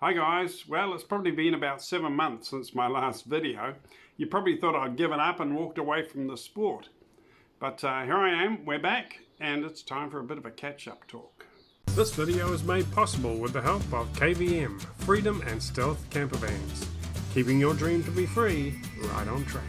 Hi guys, well it's probably been about 7 months since my last video. You probably thought I'd given up and walked away from the sport. But here I am, we're back, and it's time for a bit of a catch-up talk. This video is made possible with the help of KVM, Freedom and Stealth Camper Vans. Keeping your dream to be free, right on track.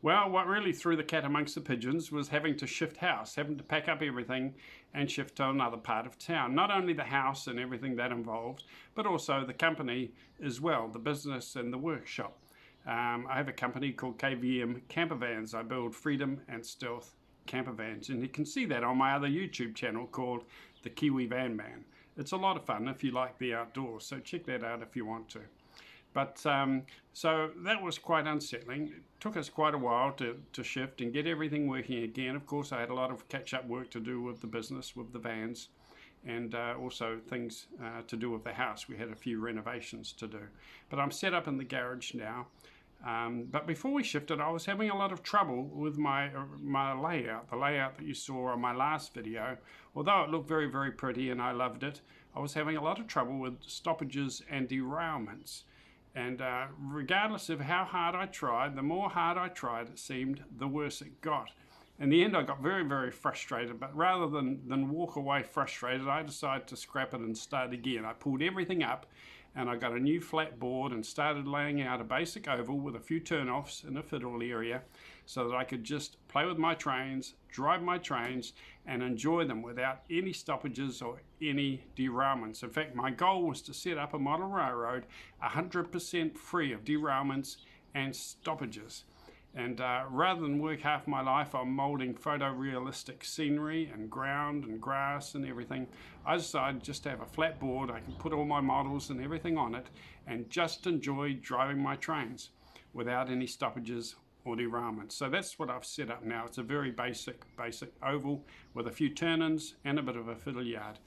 Well, what really threw the cat amongst the pigeons was having to shift house, having to pack up everything and shift to another part of town. Not only the house and everything that involved, but also the company as well, the business and the workshop. I have a company called KVM Camper Vans. I build Freedom and Stealth camper vans, and you can see that on my other YouTube channel called The Kiwi Van Man. It's a lot of fun if you like the outdoors, so check that out if you want to. But so that was quite unsettling. It took us quite a while to shift and get everything working again. Of course, I had a lot of catch-up work to do with the business, with the vans, and also things to do with the house. We had a few renovations to do. But I'm set up in the garage now. But before we shifted, I was having a lot of trouble with my layout, the layout that you saw on my last video. Although it looked very, very pretty and I loved it, I was having a lot of trouble with stoppages and derailments. And regardless of how hard I tried, the more hard I tried, it seemed, the worse it got. In the end, I got very, very frustrated, but rather than walk away frustrated, I decided to scrap it and start again. I pulled everything up, and I got a new flat board and started laying out a basic oval with a few turn-offs in a fiddle area so that I could just play with my trains, drive my trains, and enjoy them without any stoppages or any derailments. In fact, my goal was to set up a model railroad 100% free of derailments and stoppages. And rather than work half my life on molding photorealistic scenery and ground and grass and everything, I decided just to have a flat board. I can put all my models and everything on it and just enjoy driving my trains without any stoppages or derailments. So that's what I've set up now. It's a very basic oval with a few turn-ins and a bit of a fiddle yard.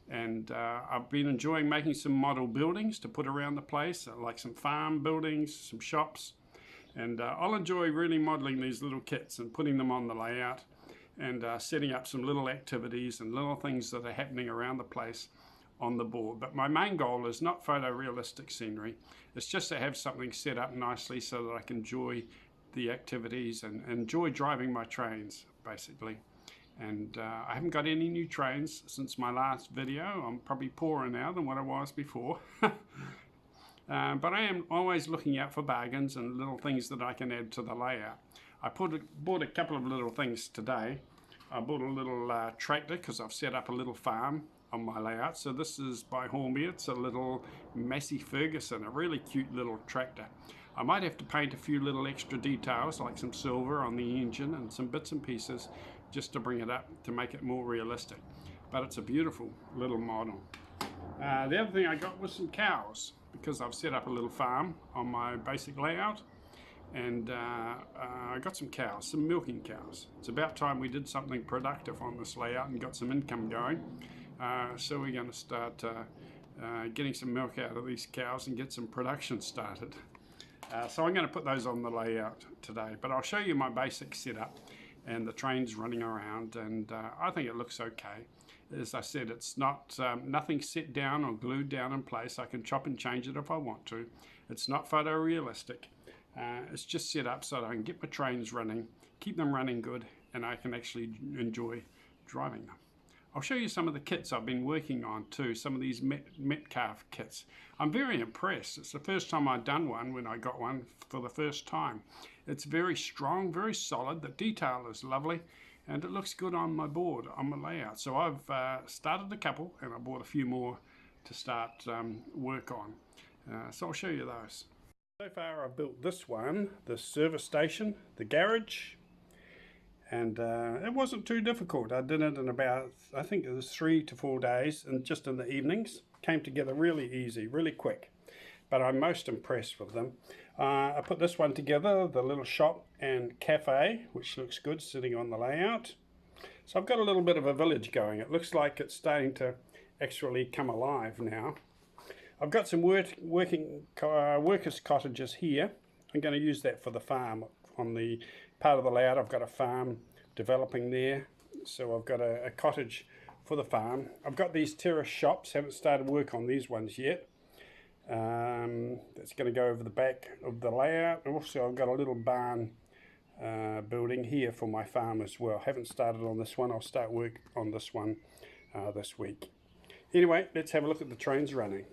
And I've been enjoying making some model buildings to put around the place, like some farm buildings, some shops. And I'll enjoy really modeling these little kits and putting them on the layout and setting up some little activities and little things that are happening around the place on the board. But my main goal is not photorealistic scenery. It's just to have something set up nicely so that I can enjoy the activities and enjoy driving my trains, basically. And I haven't got any new trains since my last video. I'm probably poorer now than what I was before. But I am always looking out for bargains and little things that I can add to the layout. I bought a couple of little things today. I bought a little tractor because I've set up a little farm on my layout. So this is by Hornby. It's a little Massey Ferguson, a really cute little tractor. I might have to paint a few little extra details like some silver on the engine and some bits and pieces just to bring it up to make it more realistic. But it's a beautiful little model. The other thing I got was some cows, because I've set up a little farm on my basic layout, and I got some cows, some milking cows. It's about time we did something productive on this layout and got some income going. So we're going to start getting some milk out of these cows and get some production started. So I'm going to put those on the layout today, but I'll show you my basic setup and the trains running around, and I think it looks okay. As I said, it's not nothing set down or glued down in place. I can chop and change it if I want to. It's not photorealistic. It's just set up so that I can get my trains running, keep them running good, and I can actually enjoy driving them. I'll show you some of the kits I've been working on too, some of these Metcalf kits. I'm very impressed. It's the first time I've done one when I got one for the first time. It's very strong, very solid. The detail is lovely. And it looks good on my board, on my layout. So I've started a couple, and I bought a few more to start work on. So I'll show you those. So far I've built this one, the service station, the garage, and it wasn't too difficult. I did it in about, I think it was 3 to 4 days, and just in the evenings. Came together really easy, really quick. But I'm most impressed with them. I put this one together, the little shop and cafe, which looks good sitting on the layout. So I've got a little bit of a village going. It looks like it's starting to actually come alive now. I've got some workers' cottages here. I'm going to use that for the farm. On the part of the layout, I've got a farm developing there. So I've got a cottage for the farm. I've got these terrace shops. Haven't started work on these ones yet. That's going to go over the back of the layout. Also, I've got a little barn building here for my farm as well. Haven't started on this one. I'll start work on this one this week. Anyway, let's have a look at the trains running.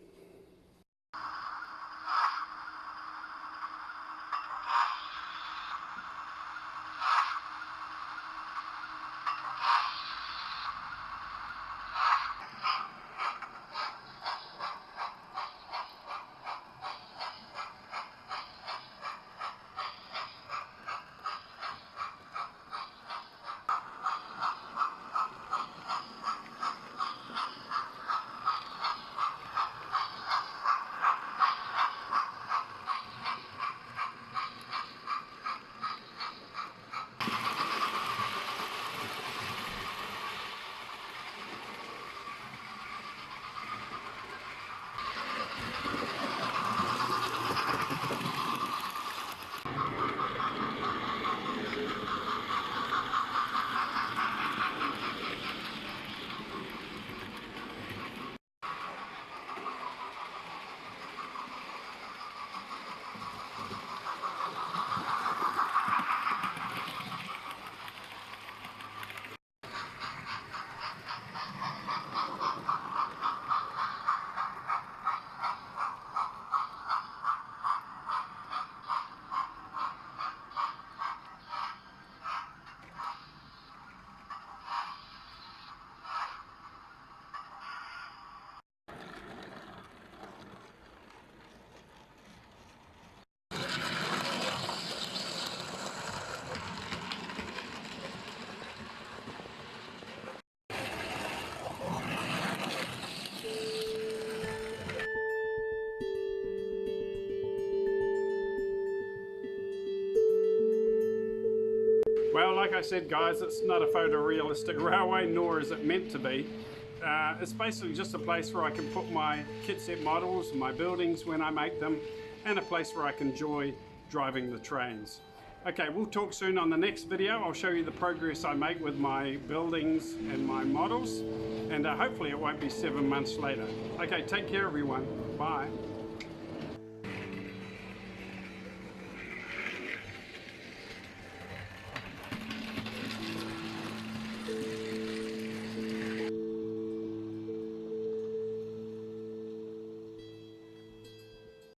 Well, like I said, guys, it's not a photorealistic railway, nor is it meant to be. It's basically just a place where I can put my kit set models, my buildings when I make them, and a place where I can enjoy driving the trains. Okay, we'll talk soon on the next video. I'll show you the progress I make with my buildings and my models, and hopefully it won't be 7 months later. Okay, take care everyone. Bye.